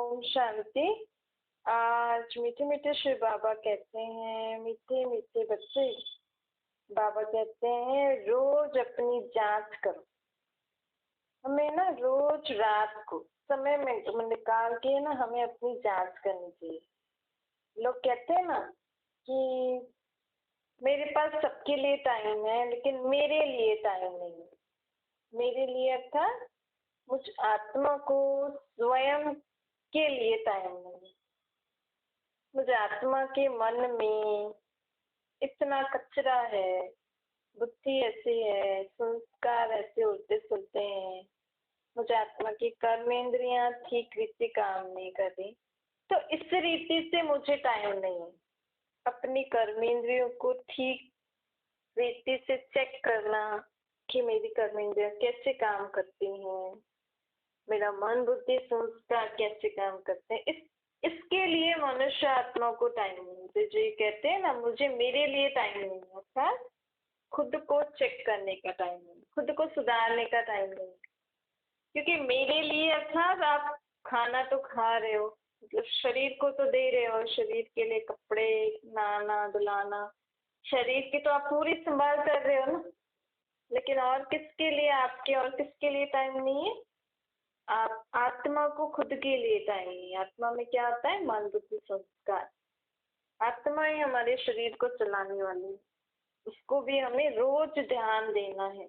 ओम शांति। आज मीठे मीठे शिव बाबा कहते हैं, मीठे मीठे बच्चे बाबा कहते हैं रोज अपनी जांच करो। हमें ना रोज रात को समय में निकाल के ना हमें अपनी जांच करनी चाहिए। लोग कहते हैं ना कि मेरे पास सबके लिए टाइम है लेकिन मेरे लिए टाइम नहीं है। मेरे लिए अर्थात मुझ आत्मा को स्वयं के लिए टाइम नहीं। मुझे आत्मा के मन में इतना कचरा है, बुद्धि ऐसी है, संस्कार ऐसे उल्टे सुलटे हैं, मुझे आत्मा की कर्मेंद्रियां ठीक रीति काम नहीं कर रही, तो इस रीति से मुझे टाइम नहीं है अपनी कर्मेंद्रियों को ठीक रीति से चेक करना कि मेरी कर्मेंद्रियां कैसे काम करती हैं, मेरा मन बुद्धि संस्कार कैसे काम करते हैं। इसके लिए मनुष्य आत्मा को टाइम नहीं। जो ये कहते हैं ना मुझे मेरे लिए टाइम नहीं है, अर्थात खुद को चेक करने का टाइम नहीं, खुद को सुधारने का टाइम नहीं। क्योंकि मेरे लिए अर्थात आप खाना तो खा रहे हो, मतलब शरीर को तो दे रहे हो, शरीर के लिए कपड़े नहाना धुलाना, शरीर की तो आप पूरी संभाल कर रहे हो ना। लेकिन और किसके लिए, आपके और किसके लिए टाइम नहीं है? आप आत्मा को खुद के लिए टाइम नहीं। आत्मा में क्या आता है? मन बुद्धि संस्कार। आत्मा ही हमारे शरीर को चलाने वाली है, उसको भी हमें रोज ध्यान देना है।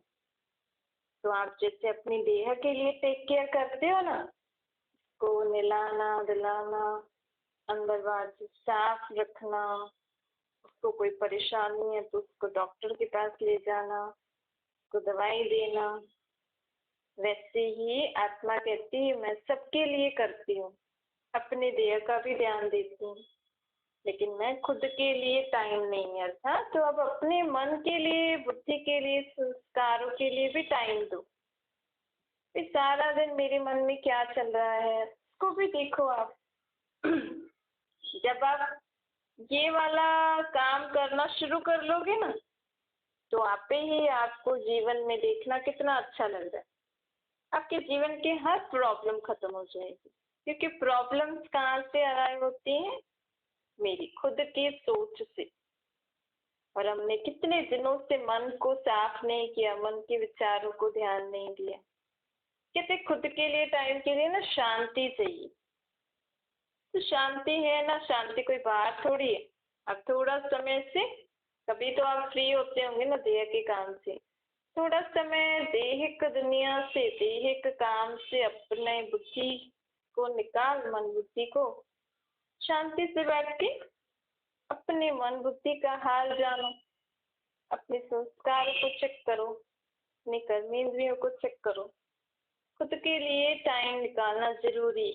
तो आप जैसे अपनी देह के लिए टेक केयर करते हो ना, उसको नहलाना धुलाना, अंदर बाहर से साफ रखना, उसको कोई परेशानी है तो उसको डॉक्टर के पास ले जाना, उसको दवाई देना, वैसे ही आत्मा कहती है मैं सबके लिए करती हूँ, अपने देह का भी ध्यान देती हूँ, लेकिन मैं खुद के लिए टाइम नहीं है। अर्थात तो अब अपने मन के लिए, बुद्धि के लिए, संस्कारों के लिए भी टाइम दो। फिर सारा दिन मेरे मन में क्या चल रहा है उसको भी देखो आप। जब आप ये वाला काम करना शुरू कर लोगे ना, तो आपे ही आपको जीवन में देखना कितना अच्छा लग रहा है। आपके जीवन के हर प्रॉब्लम खत्म हो जाएगी। क्योंकि प्रॉब्लम्स कहाँ से अराइव होती हैं? मेरी खुद की सोच से। और हमने कितने दिनों से मन को साफ नहीं किया, मन के विचारों को ध्यान नहीं दिया। कहते खुद के लिए टाइम के लिए ना शांति चाहिए। तो शांति है ना, शांति कोई बात थोड़ी है। अब थोड़ा समय से, कभी तो आप फ्री होते होंगे ना देह के काम से, थोड़ा समय देहिक दुनिया से, देहिक काम से अपने बुद्धि को निकाल, मन बुद्धि को शांति से बैठ के अपने मन बुद्धि का हाल जानो, अपने संस्कार को चेक करो, अपनी कर्मेंद्रियों को चेक करो। खुद के लिए टाइम निकालना जरूरी।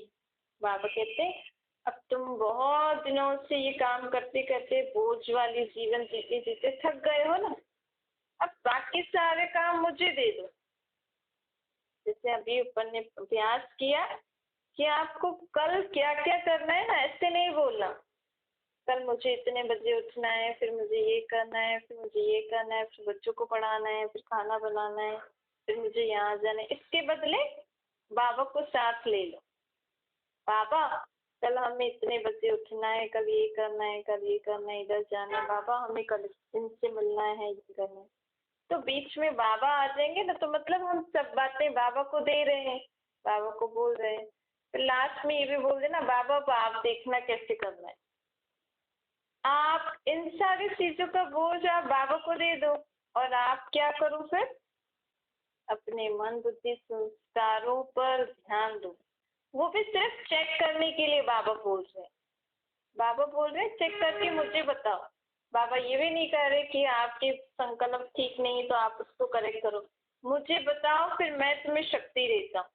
बाबा कहते हैं अब तुम बहुत दिनों से ये काम करते करते बोझ वाली जीवन जीते जीते थक गए हो ना, अब बाकी सारे काम मुझे दे दो। जैसे अभी ऊपर ने अभ्यास किया कि आपको कल क्या क्या करना है ना, ऐसे नहीं बोलना कल मुझे इतने बजे उठना है, फिर मुझे ये करना है, फिर मुझे ये करना है, फिर बच्चों को पढ़ाना है, फिर खाना बनाना है, फिर मुझे यहाँ जाना है। इसके बदले बाबा को साथ ले लो। बाबा कल हमें इतने बजे उठना है, कल ये करना है, कल ये करना है, इधर जाना है, बाबा हमें कल इनसे मिलना है, ये करना है। तो बीच में बाबा आ जाएंगे ना, तो मतलब हम सब बातें बाबा को दे रहे हैं, बाबा को बोल रहे हैं। फिर लास्ट में ये भी बोल देना बाबा अब आप देखना कैसे करना है। आप इन सारी चीजों का बोझ आप बाबा को दे दो और आप क्या करो फिर? अपने मन बुद्धि संस्कारों पर ध्यान दो। वो भी सिर्फ चेक करने के लिए बाबा बोल रहे हैं। बाबा बोल रहे हैं चेक करके मुझे बताओ। बाबा ये भी नहीं कह रहे कि आपके संकल्प ठीक नहीं तो आप उसको करेक्ट करो, मुझे बताओ फिर मैं तुम्हें शक्ति देता हूँ।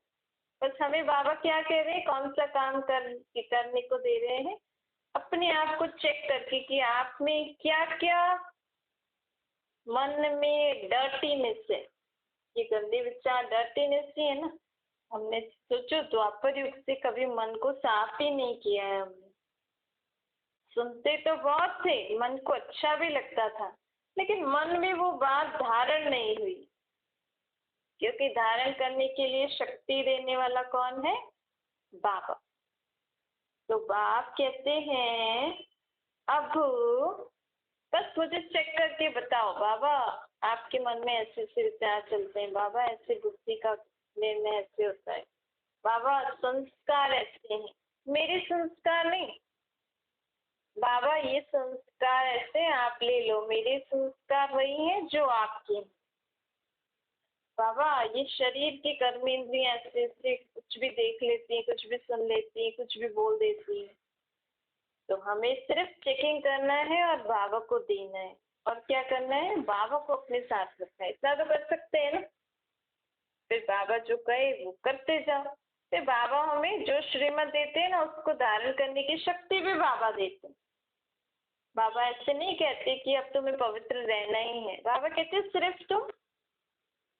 बस हमें बाबा क्या कह रहे हैं, कौन सा काम करने को दे रहे हैं? अपने आप को चेक करके कि आप में क्या क्या मन में डर्टीनेस है। ये गंदे विचार डर्टीनेस ही है ना। हमने सोचो द्वापर युग से कभी मन को साफ ही नहीं किया है हमने। सुनते तो बहुत थे, मन को अच्छा भी लगता था, लेकिन मन में वो बात धारण नहीं हुई। क्योंकि धारण करने के लिए शक्ति देने वाला कौन है? बाबा। तो बाप कहते हैं अब बस मुझे चेक करके बताओ बाबा, आपके मन में ऐसे ऐसे विचार चलते हैं बाबा, ऐसे बुद्धि का निर्णय ऐसे होता है बाबा, संस्कार ऐसे हैं। मेरे संस्कार नहीं बाबा, ये संस्कार ऐसे आप ले लो, मेरे संस्कार वही हैं जो आपके हैं। बाबा ये शरीर की कर्मेंद्रियां ऐसे ऐसे कुछ भी देख लेती हैं, कुछ भी सुन लेती हैं, कुछ भी बोल देती हैं। तो हमें सिर्फ चेकिंग करना है और बाबा को देना है। और क्या करना है, बाबा को अपने साथ रखना है। इतना तो कर सकते हैं ना। फिर बाबा जो कहे वो करते जाओ। फिर बाबा हमें जो श्रीमत देते हैं ना, उसको धारण करने की शक्ति भी बाबा देते हैं। बाबा ऐसे नहीं कहते कि अब तुम्हें पवित्र रहना ही है। बाबा कहते सिर्फ तुम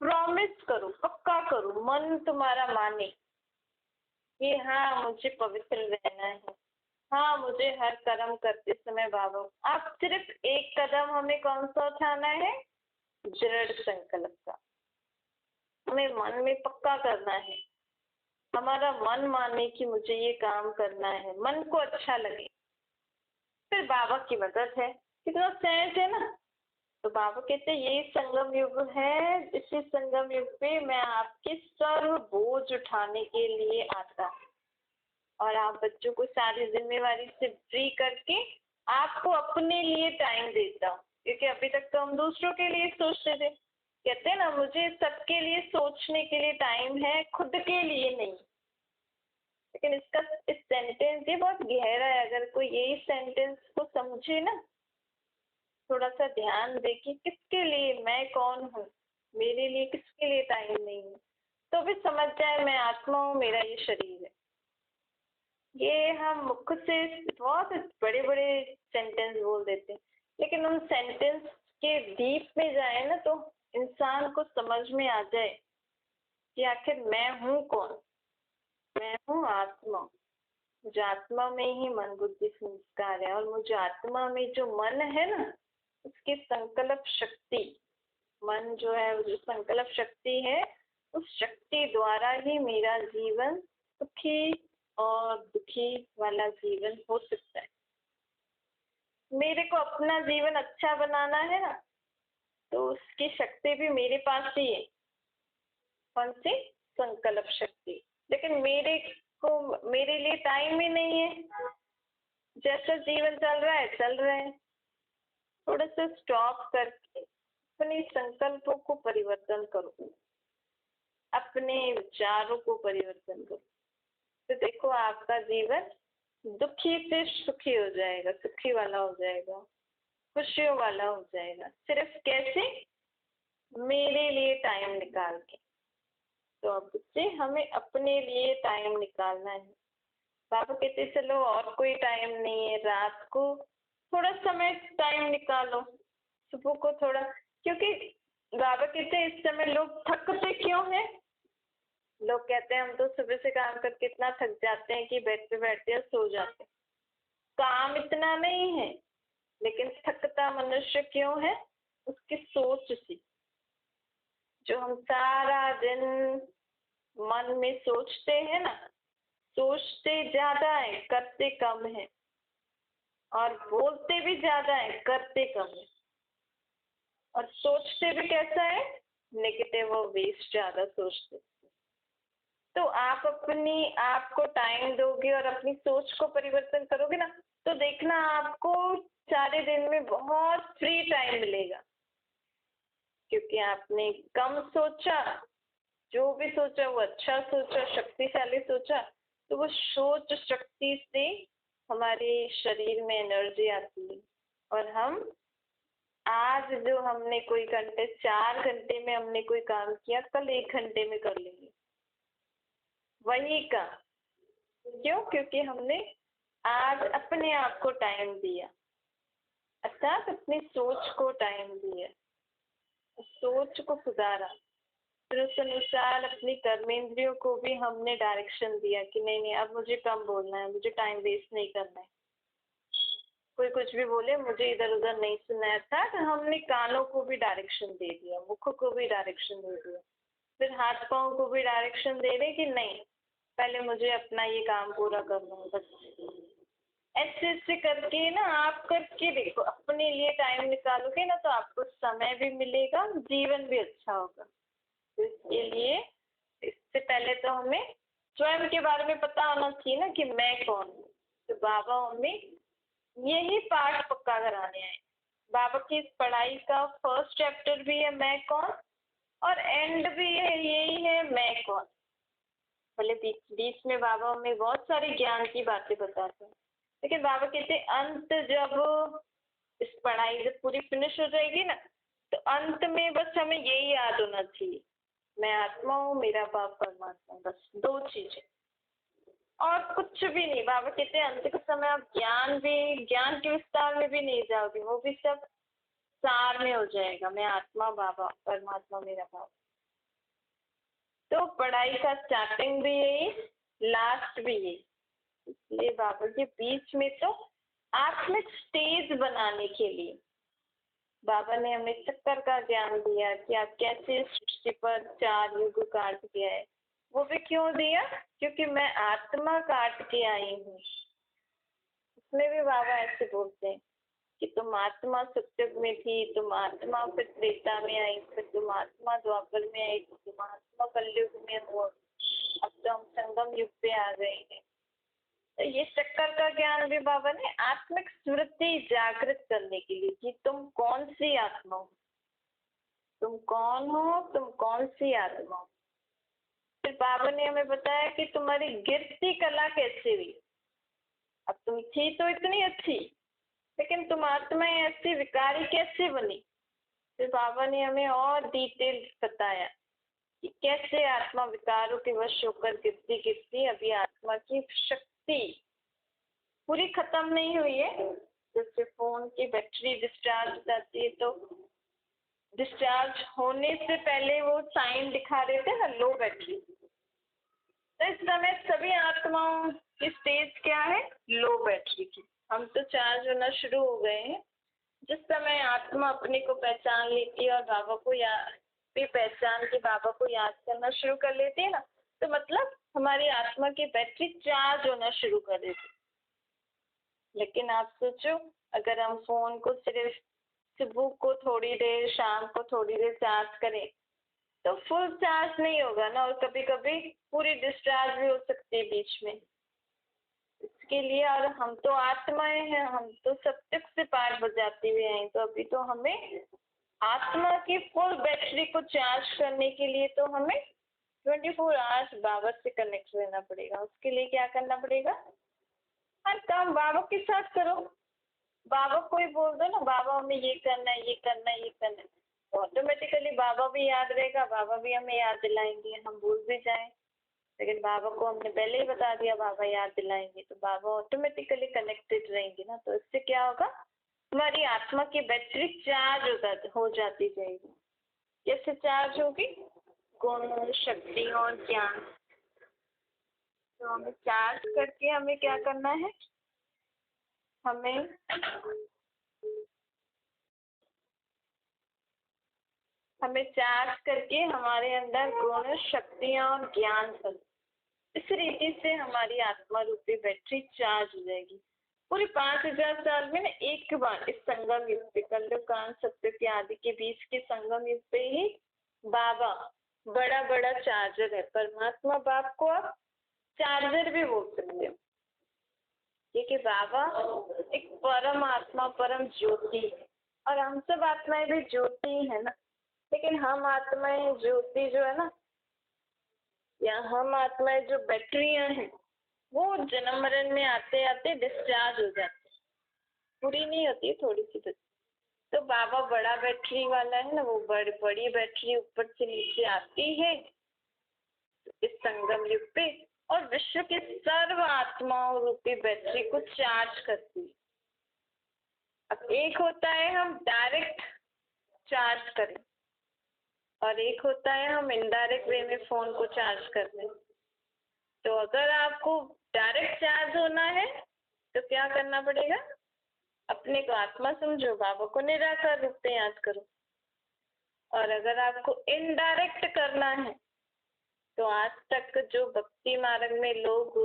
प्रॉमिस करो, पक्का करो, मन तुम्हारा माने कि हाँ मुझे पवित्र रहना है, हाँ मुझे हर कर्म करते समय बाबा। आप सिर्फ एक कदम हमें कौन सा उठाना है, दृढ़ संकल्प का। हमें मन में पक्का करना है, हमारा मन माने कि मुझे ये काम करना है, मन को अच्छा लगे। फिर बाबा की मदद है, कितना सहज है ना। तो बाबा कहते हैं यही संगम युग है, इसी संगम युग पे मैं आपके सर्व बोझ उठाने के लिए आता हूँ और आप बच्चों को सारी जिम्मेवारी से फ्री करके आपको अपने लिए टाइम देता हूँ। क्योंकि अभी तक तो हम दूसरों के लिए सोचते थे। कहते हैं ना, मुझे सबके लिए सोचने के लिए टाइम है, खुद के लिए नहीं। लेकिन इसका इस सेंटेंस ये बहुत गहरा है। अगर कोई यही सेंटेंस को समझे ना, थोड़ा सा ध्यान दे कि किसके लिए, मैं कौन हूँ, मेरे लिए किसके लिए टाइम नहीं है, तो भी समझ जाए मैं आत्मा हूँ, मेरा ये शरीर है। ये हम मुख से बहुत बड़े बड़े सेंटेंस बोल देते हैं, लेकिन उन सेंटेंस के डीप में जाए ना तो इंसान को समझ में आ जाए कि आखिर मैं हूँ कौन। मैं हूँ आत्मा। मुझे आत्मा में ही मन बुद्धि संस्कार है, और मुझे आत्मा में जो मन है ना, उसकी संकल्प शक्ति, मन जो है वो जो संकल्प शक्ति है, उस शक्ति द्वारा ही मेरा जीवन सुखी और दुखी वाला जीवन हो सकता है। मेरे को अपना जीवन अच्छा बनाना है ना, तो उसकी शक्ति भी मेरे पास ही है। कौन सी? संकल्प शक्ति। लेकिन मेरे लिए टाइम ही नहीं है। जैसा जीवन चल रहा है चल रहा है। थोड़ा सा स्टॉप करके अपने संकल्पों को परिवर्तन करो, अपने विचारों को परिवर्तन करो, तो देखो आपका जीवन दुखी से सुखी हो जाएगा, सुखी वाला हो जाएगा, खुशियों वाला हो जाएगा। सिर्फ कैसे? मेरे लिए टाइम निकाल के। तो अब से हमें अपने लिए टाइम निकालना है। पापा कहते चलो और कोई टाइम नहीं है, रात को थोड़ा समय टाइम निकालो, सुबह को थोड़ा, क्योंकि बाबा कहते हैं इस समय लोग थकते क्यों हैं। लोग कहते हैं हम तो सुबह से काम करके इतना थक जाते हैं कि बेड पे बैठते हैं सो जाते हैं। काम इतना नहीं है, लेकिन थकता मनुष्य क्यों है? उसकी सोच से। जो हम सारा दिन मन में सोचते हैं ना, सोचते ज्यादा है करते कम है, और बोलते भी ज्यादा है करते कम है, और सोचते भी कैसा है? नेगेटिव और वेस्ट ज्यादा सोचते। तो आप अपनी आप को टाइम दोगे और अपनी सोच को परिवर्तन करोगे ना, तो देखना आपको सारे दिन में बहुत फ्री टाइम मिलेगा। क्योंकि आपने कम सोचा, जो भी सोचा वो अच्छा सोचा, शक्तिशाली सोचा, तो वो सोच शक्ति से हमारे शरीर में एनर्जी आती है। और हम आज जो हमने कोई घंटे 4 घंटे में हमने कोई काम किया, कल 1 घंटे में कर लेंगे वही काम। क्यों? क्योंकि हमने आज अपने आप को टाइम दिया, अर्थात अपनी सोच को टाइम दिया, सोच को सुधारा। फिर उस अनुसार अपनी कर्मेंद्रियों को भी हमने डायरेक्शन दिया कि नहीं नहीं अब मुझे कम बोलना है, मुझे टाइम वेस्ट नहीं करना है। कोई कुछ भी बोले मुझे इधर उधर नहीं सुनना है। अर्थात हमने कानों को भी डायरेक्शन दे दिया, मुख को भी डायरेक्शन दे दिया, फिर हाथ पाँव को भी डायरेक्शन दे रहे कि नहीं पहले मुझे अपना ये काम पूरा करना है बस। ऐसे ऐसे करके ना आप करके देखो, अपने लिए टाइम निकालोगे ना तो आपको समय भी मिलेगा, जीवन भी अच्छा होगा। तो इसके लिए इससे पहले तो हमें स्वयं के बारे में पता होना चाहिए ना कि मैं कौन हूँ। तो बाबा हमें यही पाठ पक्का कराने आए। बाबा की इस पढ़ाई का फर्स्ट चैप्टर भी है मैं कौन, और एंड भी है यही है मैं कौन। भले बीच बीच में बाबा हमें बहुत सारे ज्ञान की बातें बताते हैं, लेकिन बाबा कहते हैं अंत जब इस पढ़ाई जब पूरी फिनिश हो जाएगी ना, तो अंत में बस हमें यही याद होना चाहिए, मैं आत्मा हूँ, मेरा बाप परमात्मा, बस दो चीजें और कुछ भी नहीं। बाबा कहते हैं अंत के समय आप ज्ञान के विस्तार में भी नहीं जाओगे, वो भी सब सार में हो जाएगा, मैं आत्मा, बाबा परमात्मा, मेरा बाप। तो पढ़ाई का स्टार्टिंग भी यही, लास्ट भी यही। इसलिए बाबा के बीच में तो आत्मिक स्टेज बनाने के लिए बाबा ने हमें चक्कर का ज्ञान दिया कि आप कैसे सृष्टि पर 4 युग काट के आए। वो भी क्यों दिया? क्योंकि मैं आत्मा काट के आई हूँ। उसमें भी बाबा ऐसे बोलते हैं कि तुम आत्मा सत्युग में थी, तुम आत्मा फिर त्रेता में आई, फिर तुम आत्मा द्वापर में आई, तुम आत्मा कलयुग में हो, अब तो हम संगम युग पे आ गए हैं। तो ये चक्कर का ज्ञान भी बाबा ने आत्मिक स्मृति जागृत करने के लिए कि तुम कौन सी आत्मा हो, तुम कौन हो, तुम कौन सी आत्मा हो। फिर बाबा ने हमें बताया कि तुम्हारी गिरती कला कैसे हुई। अब तुम थी तो इतनी अच्छी, लेकिन तुम आत्माएं ऐसी विकारी कैसे बनी। फिर बाबा ने हमें और डिटेल बताया कि कैसे आत्मा विकारों के वश होकर गिरती गिरती अभी आत्मा की शक्ति पूरी खत्म नहीं हुई है। जैसे फोन की बैटरी डिस्चार्ज हो जाती है तो डिस्चार्ज होने से पहले वो साइन दिखा रहे थे ना, लो बैटरी। तो इस समय सभी आत्माओं की स्टेज क्या है? लो बैटरी की। हम तो चार्ज होना शुरू हो गए हैं। जिस समय आत्मा अपने को पहचान लेती है और बाबा को याद भी पहचान के बाबा को याद करना शुरू कर लेती है ना, तो मतलब हमारी आत्मा की बैटरी चार्ज होना शुरू कर देती है। लेकिन आप सोचो, अगर हम फोन को सिर्फ सुबह को थोड़ी देर, शाम को थोड़ी देर चार्ज करें तो फुल चार्ज नहीं होगा ना, और कभी कभी पूरी डिस्चार्ज भी हो सकती है बीच में। इसके लिए, और हम तो आत्माएं हैं, हम तो सत्युग से पार बजाते हुए हैं, तो अभी तो हमें आत्मा की फुल बैटरी को चार्ज करने के लिए तो हमें 24 आवर्स बाबा से कनेक्ट रहना पड़ेगा। उसके लिए क्या करना पड़ेगा? हर काम बाबा के साथ करो। बाबा को ही बोल दो ना, बाबा हमें ये करना है, ये करना है, ये करना है, तो ऑटोमेटिकली बाबा भी याद रहेगा, बाबा भी हमें याद दिलाएंगे, हम भूल भी जाएं। लेकिन बाबा को हमने पहले ही बता दिया, बाबा याद दिलाएंगे, तो बाबा ऑटोमेटिकली कनेक्टेड रहेंगे ना। तो इससे क्या होगा? हमारी आत्मा की बैटरी चार्ज हो जाती जाएगी। कैसे चार्ज होगी? गुण, शक्ति और ज्ञान। तो हमें चार्ज करके हमें क्या करना है? हमें चार्ज करके हमारे अंदर गुण, शक्तियाँ और ज्ञान कर, इस रीति से हमारी आत्मा रूपी बैटरी चार्ज हो जाएगी। पूरे 5000 साल में ना एक बार इस संगम युग पे, कलयुग काल सत्य के आदि के बीच के संगम युग पे ही बाबा बड़ा बड़ा चार्जर है। परमात्मा बाप को आप चार्जर भी बोल सकते हो, क्योंकि बाबा एक परम आत्मा, परम ज्योति है, और हम सब आत्माएं भी ज्योति है ना। लेकिन हम आत्माएं ज्योति जो है ना, या हम आत्माएं जो बैटरियां हैं, वो जन्म मरण में आते आते डिस्चार्ज हो जाती है, पूरी नहीं होती, थोड़ी सी बची। तो बाबा बड़ा बैटरी वाला है ना, वो बड़ी बैटरी ऊपर से नीचे आती है इस संगम युग पे, और विश्व के सर्व आत्माओं रूपी बैटरी को चार्ज करती है। अब एक होता है हम डायरेक्ट चार्ज करें, और एक होता है हम इनडायरेक्ट वे में फोन को चार्ज कर दें। तो अगर आपको डायरेक्ट चार्ज होना है तो क्या करना पड़ेगा? अपने को आत्मा समझो, बाबा को निराकार रूप में याद करो। और अगर आपको इनडायरेक्ट करना है तो आज तक जो भक्ति मार्ग में लोग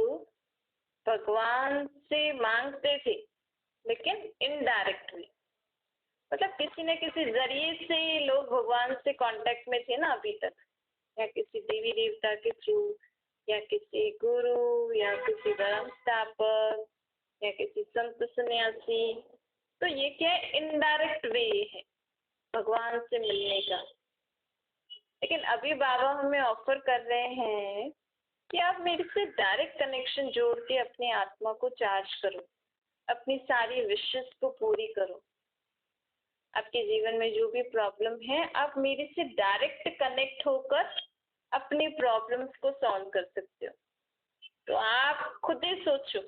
भगवान से मांगते थे, लेकिन इनडायरेक्टली। मतलब किसी न किसी जरिए से लोग भगवान से कांटेक्ट में थे ना अभी तक, या किसी देवी देवता के थ्रू, या किसी गुरु, या किसी धर्म स्थापक, या किसी संत सन्यासी। तो ये क्या है, इनडायरेक्ट वे है भगवान से मिलने का। लेकिन अभी बाबा हमें ऑफर कर रहे हैं कि आप मेरे से डायरेक्ट कनेक्शन जोड़ के अपनी आत्मा को चार्ज करो, अपनी सारी विशेष को पूरी करो। आपके जीवन में जो भी प्रॉब्लम है, आप मेरे से डायरेक्ट कनेक्ट होकर अपनी प्रॉब्लम्स को सॉल्व कर सकते हो। तो आप खुद ही सोचो,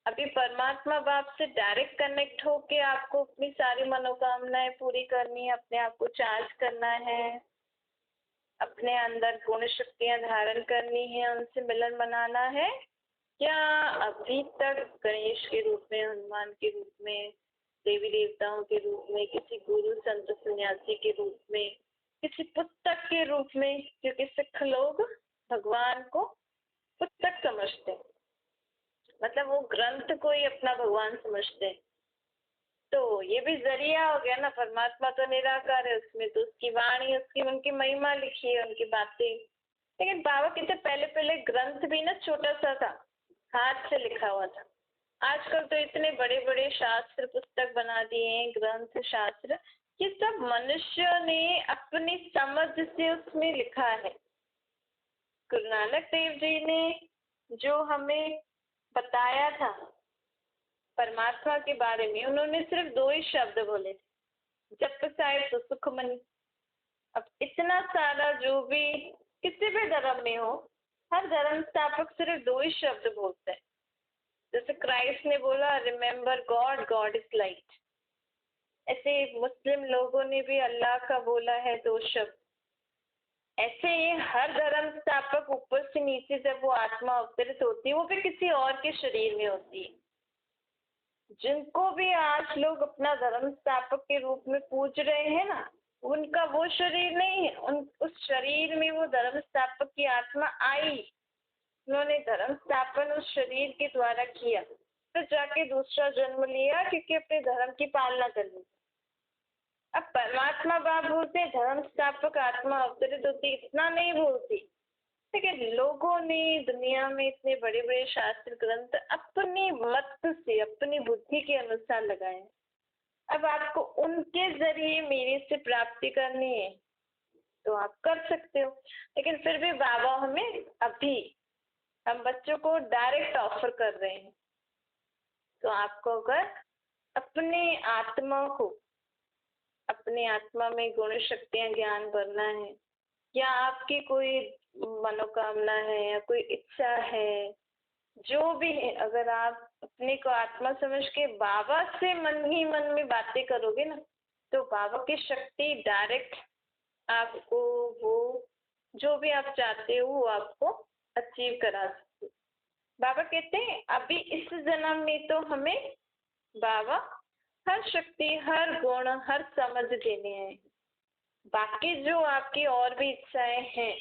अभी परमात्मा बाप से डायरेक्ट कनेक्ट होके आपको अपनी सारी मनोकामनाएं पूरी करनी है, अपने आप को चार्ज करना है, अपने अंदर गुण शक्तियां धारण करनी है, उनसे मिलन बनाना है, या अभी तक गणेश के रूप में, हनुमान के रूप में, देवी देवताओं के रूप में, किसी गुरु संत सन्यासी के रूप में, किसी पुस्तक के रूप में, क्योंकि सिख लोग भगवान को पुस्तक समझते हैं, मतलब वो ग्रंथ को ही अपना भगवान समझते हैं। तो ये भी जरिया हो गया ना, परमात्मा तो निराकार है, उसमें तो उसकी वाणी, उसकी उनकी महिमा लिखी है, उनकी बातें। लेकिन बाबा कहते पहले पहले ग्रंथ भी ना छोटा सा था, हाथ से लिखा हुआ था। आजकल तो इतने बड़े बड़े शास्त्र पुस्तक बना दिए हैं, ग्रंथ शास्त्र, ये सब मनुष्य ने अपनी समझ से उसमें लिखा है। गुरु नानक देव जी ने जो हमें बताया था परमात्मा के बारे में, उन्होंने सिर्फ 2 ही शब्द बोले थे, जप साहिब तो सुख मनी। अब इतना सारा जो भी किसी भी धर्म में हो, हर धर्म स्थापक सिर्फ 2 ही शब्द बोलते हैं। जैसे क्राइस्ट ने बोला remember God, God is light, ऐसे मुस्लिम लोगों ने भी अल्लाह का बोला है 2 शब्द। ऐसे ही हर धर्म स्थापक ऊपर से नीचे जब वो आत्मा अवतरित होती है, वो भी किसी और के शरीर में होती है। जिनको भी आज लोग अपना धर्म स्थापक के रूप में पूज रहे हैं ना, उनका वो शरीर नहीं है, उस शरीर में वो धर्म स्थापक की आत्मा आई, उन्होंने धर्म स्थापन उस शरीर के द्वारा किया, तो जाके दूसरा जन्म लिया, क्योंकि अपने धर्म की पालना करनी। अब परमात्मा बाप बोलते धर्म स्थापक आत्मा अवतरित होती, इतना नहीं बोलती। लेकिन लोगों ने दुनिया में इतने बड़े बड़े शास्त्र ग्रंथ अपनी मत से, अपनी बुद्धि के अनुसार लगाए। अब आपको उनके जरिए मेरे से प्राप्ति करनी है तो आप कर सकते हो। लेकिन फिर भी बाबा हमें अभी हम बच्चों को डायरेक्ट ऑफर कर रहे हैं। तो आपको अगर अपने आत्मा को, अपनी आत्मा में गुण शक्तियां ज्ञान भरना है, या आपकी कोई मनोकामना है या कोई इच्छा है, जो भी है, अगर आप अपने को आत्मा समझ के बाबा से मन ही मन में बातें करोगे ना, तो बाबा की शक्ति डायरेक्ट आपको वो जो भी आप चाहते हो वो आपको अचीव करा सकते। बाबा कहते हैं अभी इस जन्म में तो हमें बाबा हर शक्ति, हर गुण, हर समझ देने हैं। बाकी जो आपकी और भी इच्छाएं हैं,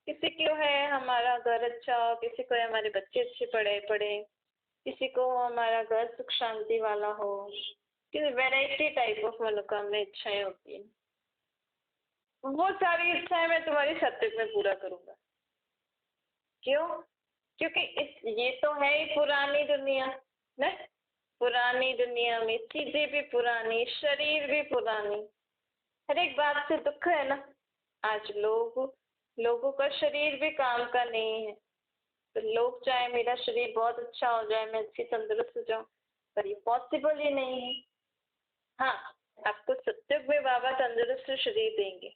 किसी को है हमारा घर अच्छा हो, किसी को है हमारे बच्चे अच्छे पढ़े, किसी को हमारा घर सुख शांति वाला हो, किसी वैरायटी टाइप ऑफ मनोकामना इच्छाएं होती हैं। वो सारी इच्छाएं मैं तुम्हारी सत्युग में पूरा करूंगा। क्यों? क्योंकि ये तो है ही पुरानी दुनिया ना, पुरानी दुनिया में चीजें भी पुरानी, शरीर भी पुरानी, हर एक बात से दुख है ना। आज लोगों का शरीर भी काम का नहीं है, तो लोग चाहे मेरा शरीर बहुत अच्छा हो जाए, मैं अच्छी तंदुरुस्त हो जाऊं, पर ये पॉसिबल ही नहीं है। हाँ, आपको सत्युग में बाबा तंदुरुस्त शरीर देंगे।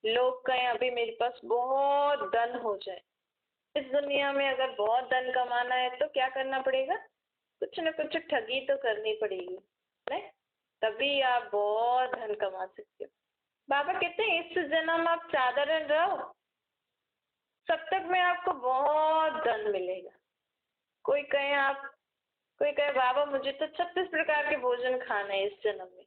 लोग कहें अभी मेरे पास बहुत धन हो जाए, इस दुनिया में अगर बहुत धन कमाना है तो क्या करना पड़ेगा? कुछ न कुछ ठगी तो करनी पड़ेगी, नहीं? तभी आप बहुत धन कमा सकते हो। बाबा कहते हैं इस जन्म आप साधारण रहो, सत्युग में आपको बहुत धन मिलेगा। कोई कहे बाबा मुझे तो 36 प्रकार के भोजन खाना है इस जन्म में।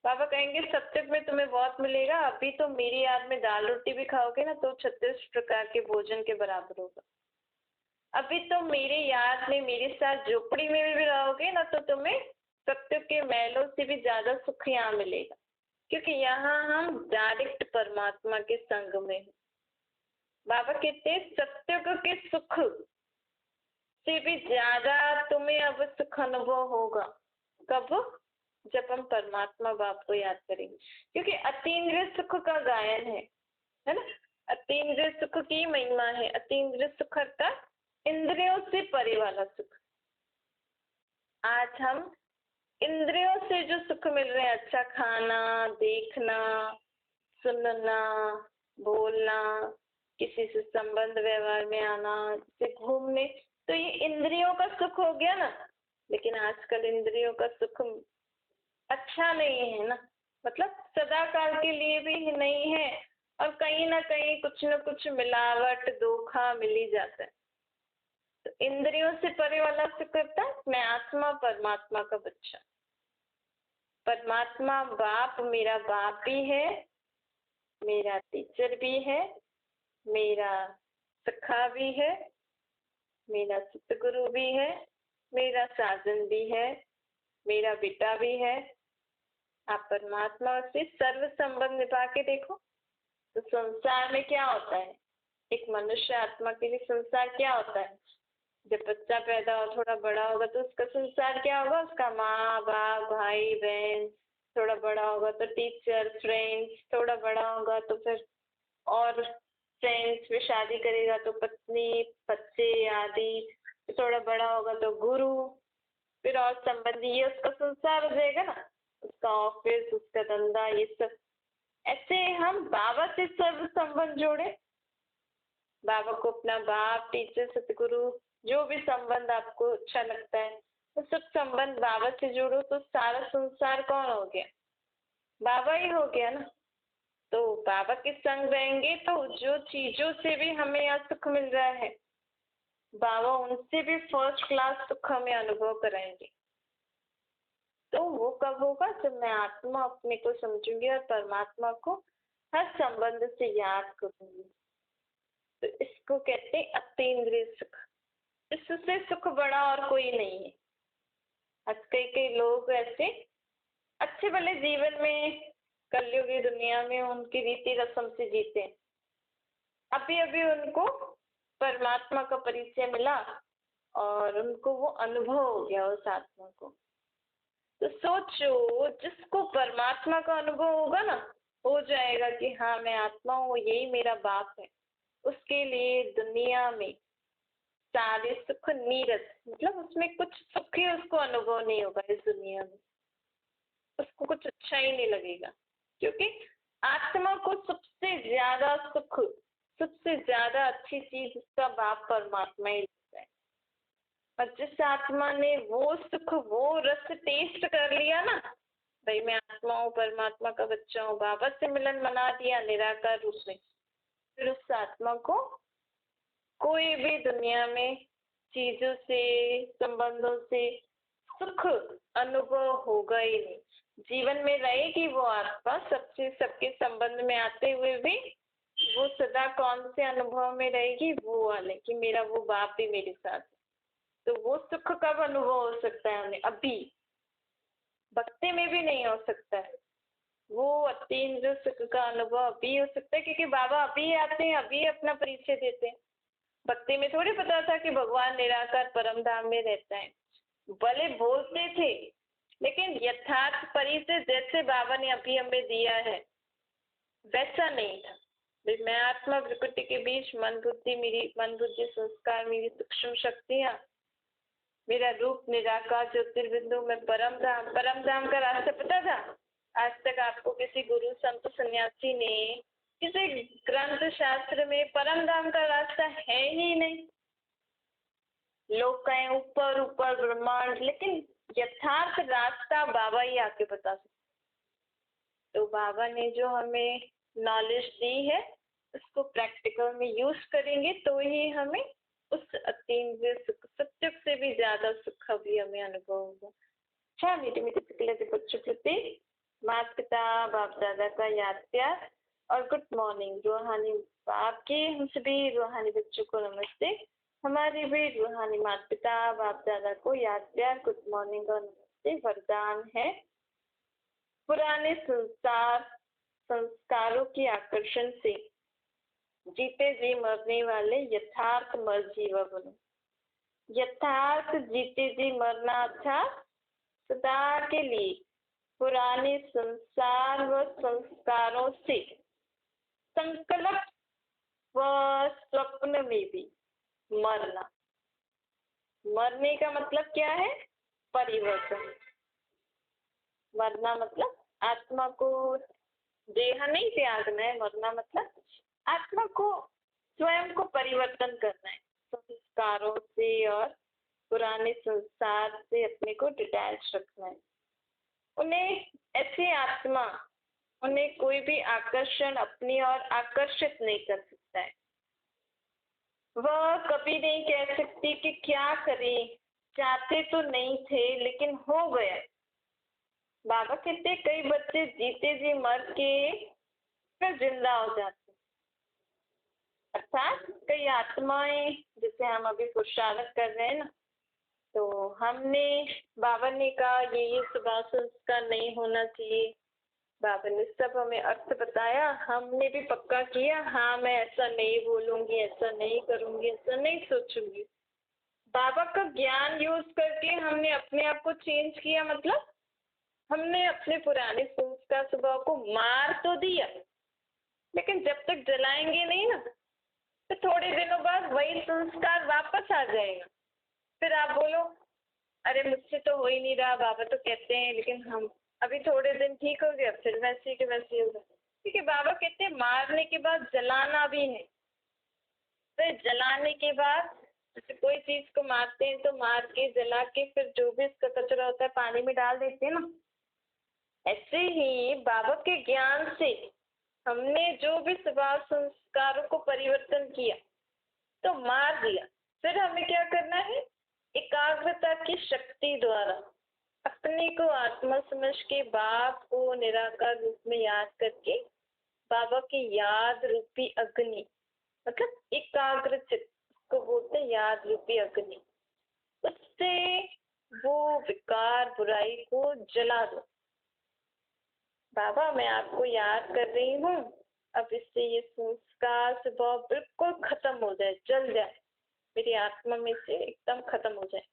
बाबा कहेंगे सत्युग में तुम्हें बहुत मिलेगा, अभी तो मेरी याद में दाल रोटी भी खाओगे ना तो 36 प्रकार के भोजन के बराबर होगा। अभी तो मेरे याद में मेरे साथ झोपड़ी में भी रहोगे ना तो तुम्हें सत्य के महलों से भी ज्यादा सुख यहाँ मिलेगा, क्योंकि यहाँ हम डायरेक्ट परमात्मा के संग में हैं। बाबा कहते हैं सत्य के सुख से भी ज्यादा तुम्हें अब सुख अनुभव होगा। कब? जब हम परमात्मा बाप को याद करेंगे, क्योंकि अतीन्द्रिय सुख का गायन है ना। अतीन्द्रिय सुख की महिमा है। अतीन्द्रिय सुख अर्थात इंद्रियों से परे वाला सुख। आज हम इंद्रियों से जो सुख मिल रहे हैं, अच्छा खाना, देखना, सुनना, बोलना, किसी से संबंध व्यवहार में आना, किसी घूमने, तो ये इंद्रियों का सुख हो गया ना। लेकिन आजकल इंद्रियों का सुख अच्छा नहीं है ना, मतलब सदा काल के लिए भी नहीं है, और कहीं ना कहीं कुछ न कुछ मिलावट धोखा मिल ही जाता है। तो इंद्रियों से परे वाला सुख करता है मैं आत्मा परमात्मा का बच्चा। परमात्मा बाप मेरा बाप भी है, मेरा टीचर भी है, मेरा सखा भी है, मेरा सतगुरु भी है, मेरा साजन भी है, मेरा बेटा भी है। आप परमात्मा से सर्व संबंध निभा के देखो तो संसार में क्या होता है। एक मनुष्य आत्मा के लिए संसार क्या होता है? जब बच्चा पैदा हो, थोड़ा बड़ा होगा तो उसका संसार क्या होगा? उसका माँ बाप, भाई बहन, थोड़ा बड़ा होगा तो टीचर, फ्रेंड्स, थोड़ा बड़ा होगा तो फिर और फ्रेंड्स, फिर शादी करेगा तो पत्नी, बच्चे आदि, थोड़ा बड़ा होगा तो गुरु, फिर और संबंधी, ये उसका संसार हो जाएगा ना। उसका ऑफिस, उसका धंधा, ये सब। ऐसे हम बाबा से सर्व संबंध जोड़े। बाबा को अपना बाप, टीचर, सतगुरु, जो भी संबंध आपको अच्छा लगता है तो सब संबंध बाबा से जोड़ो, तो सारा संसार कौन हो गया? बाबा ही हो गया ना। तो बाबा के संग रहेंगे तो जो चीजों से भी हमें यहाँ सुख मिल रहा है, बाबा उनसे भी फर्स्ट क्लास सुख हमें अनुभव कराएंगे। तो वो कब होगा? जब मैं आत्मा अपने को समझूंगी और परमात्मा को हर संबंध से याद करूंगी। तो इसको कहते हैं अतीन्द्रिय सुख। इससे सुख बड़ा और कोई नहीं है। आज कई लोग ऐसे अच्छे भले जीवन में कलयुगी दुनिया में उनकी रीति रस्म से जीते हैं। अभी अभी उनको परमात्मा का परिचय मिला और उनको वो अनुभव हो गया उस आत्मा को। तो सोचो, जिसको परमात्मा का अनुभव होगा ना, हो जाएगा कि हाँ मैं आत्मा हूँ, यही मेरा बाप है, उसके लिए दुनिया में सारे सुख नीरस, मतलब उसमें कुछ सुख ही उसको अनुभव नहीं होगा इस दुनिया में। उसको कुछ अच्छा ही नहीं लगेगा, क्योंकि आत्मा को सबसे ज्यादा सुख, सबसे ज्यादा अच्छी चीज उसका बाप परमात्मा ही लगता है। और जिस आत्मा ने वो सुख, वो रस टेस्ट कर लिया ना, भाई मैं आत्मा हूँ, परमात्मा का बच्चा हूँ, बाबा से मिलन मना दिया निराकार रूप में, फिर उस आत्मा को कोई भी दुनिया में चीजों से, संबंधों से सुख अनुभव होगा ही नहीं। जीवन में रहेगी वो आत्मा, सबसे सबके संबंध में आते हुए भी वो सदा कौन से अनुभव में रहेगी? वो वाले कि मेरा वो बाप भी मेरे साथ है। तो वो सुख कब अनुभव हो सकता है हमें? अभी। भक्ति में भी नहीं हो सकता है वो अतीन्द्रिय सुख का अनुभव। अभी हो सकता है क्योंकि बाबा अभी आते हैं, अभी अपना परिचय देते हैं। भक्ति में थोड़ी पता था कि भगवान निराकार परम धाम में रहता है। भले बोलते थे, लेकिन यथार्थ परिचय जैसे बाबा ने अभी हमें दिया है वैसा नहीं था। मैं आत्मा प्रकृति के बीच मन बुद्धि संस्कार, मेरी सूक्ष्म शक्तियां, मेरा रूप निराकार ज्योतिर्बिंदु में परम धाम का रास्ता पता था? आज तक आपको किसी गुरु संत सन्यासी ने किसी ग्रंथ शास्त्र में परम धाम का रास्ता है ही नहीं। लोग कहें ऊपर ऊपर ब्रह्मांड, लेकिन यथार्थ रास्ता बाबा ही आके बता सकते। तो बाबा ने जो हमें नॉलेज दी है उसको प्रैक्टिकल में यूज करेंगे तो ही हमें उस अतीन्द्रिय सुख, सत्य से भी ज्यादा सुख अभी हमें अनुभव होगा। अच्छा मीठे मीठे पिघले बच्चों प्रति माता पिता बाप दादा का याद प्यार और गुड मॉर्निंग। रूहानी बाप के हम सभी रूहानी बच्चों को नमस्ते। हमारे भी रूहानी माता पिता बाप दादा को याद प्यार गुड मॉर्निंग और नमस्ते वरदान है। पुराने संस्कारों की आकर्षण से जीते जी मरने वाले यथार्थ मर जीवा बनो। यथार्थ जीते जी मरना अच्छा सदा के लिए पुराने संसार व संस्कारों से संकल्प व स्वप्न में भी मरना। मरने का मतलब क्या है? परिवर्तन। मरना मतलब आत्मा को देह नहीं त्यागना है। मरना मतलब आत्मा को स्वयं को परिवर्तन करना है, संस्कारों से और पुराने संसार से अपने को डिटैच रखना है। उन्हें ऐसी आत्मा, उन्हें कोई भी आकर्षण अपनी ओर आकर्षित नहीं कर सकता है। वह कभी नहीं कह सकती कि क्या करें, चाहते तो नहीं थे लेकिन हो गया। बाबा कहते कई बच्चे जीते जी मर के फिर जिंदा हो जाते, अर्थात कई आत्माएं, जैसे हम अभी पुरुषार्थ कर रहे हैं ना, तो हमने बाबा ने कहा ये स्वभाव संस्कार नहीं होना चाहिए। बाबा ने सब हमें अर्थ बताया, हमने भी पक्का किया, हाँ मैं ऐसा नहीं बोलूंगी, ऐसा नहीं करूंगी, ऐसा नहीं सोचूंगी। बाबा का ज्ञान यूज करके हमने अपने आप को चेंज किया, मतलब हमने अपने पुराने संस्कार स्वभाव को मार तो दिया, लेकिन जब तक जलाएंगे नहीं ना, तो थोड़े दिनों बाद वही संस्कार वापस आ जाएगा। फिर आप बोलो अरे मुझसे तो हो ही नहीं रहा, बाबा तो कहते हैं, लेकिन हम अभी थोड़े दिन ठीक हो गया फिर वैसे के वैसे हो गए। क्योंकि बाबा कहते हैं मारने के बाद जलाना भी है। फिर जलाने के बाद जैसे कोई चीज को मारते हैं तो मार के जला के फिर जो भी इसका कचरा होता है पानी में डाल देते हैं ना, ऐसे ही बाबा के ज्ञान से हमने जो भी स्वभाव संस्कारों को परिवर्तन किया तो मार दिया। फिर हमें क्या करना है? एकाग्रता की शक्ति द्वारा अपने को आत्मा समझ के बाप को निराकार रूप में याद करके बाबा की याद रूपी अग्नि, मतलब एकाग्र चित्त को बोलते हैं याद रूपी अग्नि, उससे वो विकार बुराई को जला दो। बाबा मैं आपको याद कर रही हूँ, अब इससे ये संस्कार स्वभाव बिल्कुल खत्म हो जाए, जल जाए, मेरी आत्मा में से एकदम खत्म हो जाए।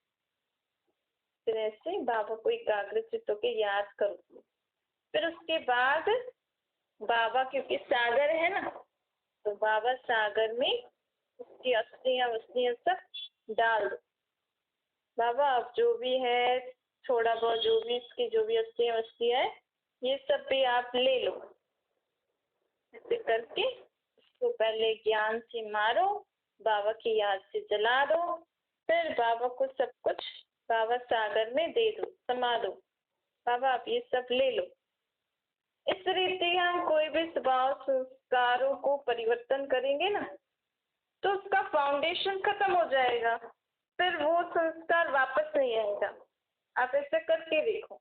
फिर ऐसे बाबा को एकाग्रचित होकर याद करो। फिर उसके बाद बाबा, क्योंकि सागर है ना, तो बाबा सागर में उसकी अस्थियां वस्तियां सब डाल दो। बाबा अब जो भी है थोड़ा बहुत जो भी इसकी जो भी अस्थियां वस्तियां है ये सब भी आप ले लो। ऐसे करके उसको पहले ज्ञान से मारो, बाबा की याद से जला दो, फिर बाबा को सब कुछ बाबा सागर में दे दो, समा दो। बाबा आप ये सब ले लो। इस रीति हम कोई भी स्वभाव संस्कारों को परिवर्तन करेंगे ना, तो उसका फाउंडेशन खत्म हो जाएगा, फिर वो संस्कार वापस नहीं आएगा। आप ऐसा करके देखो,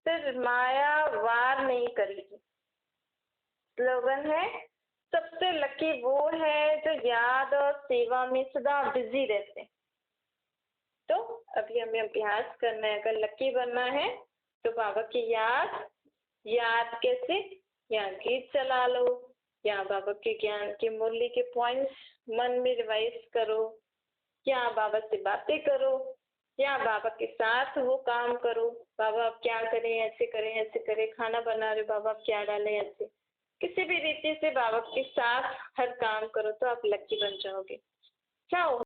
फिर माया वार नहीं करेगी। स्लोगन है सबसे लकी वो है जो याद और सेवा में सदा बिजी रहते हैं। तो अभी हमें अभ्यास करना है, अगर लकी बनना है तो बाबा की याद कैसे, या गीत चला लो, या बाबा के ज्ञान के मूल्य के पॉइंट्स मन में रिवाइज करो, या बाबा से बातें करो, या बाबा के साथ वो काम करो। बाबा आप क्या करें, ऐसे करें, ऐसे करें, खाना बना रहे बाबा आप क्या डालें, ऐसे किसी भी रीति से बाबा के साथ हर काम करो तो आप लकी बन जाओगे। चाहो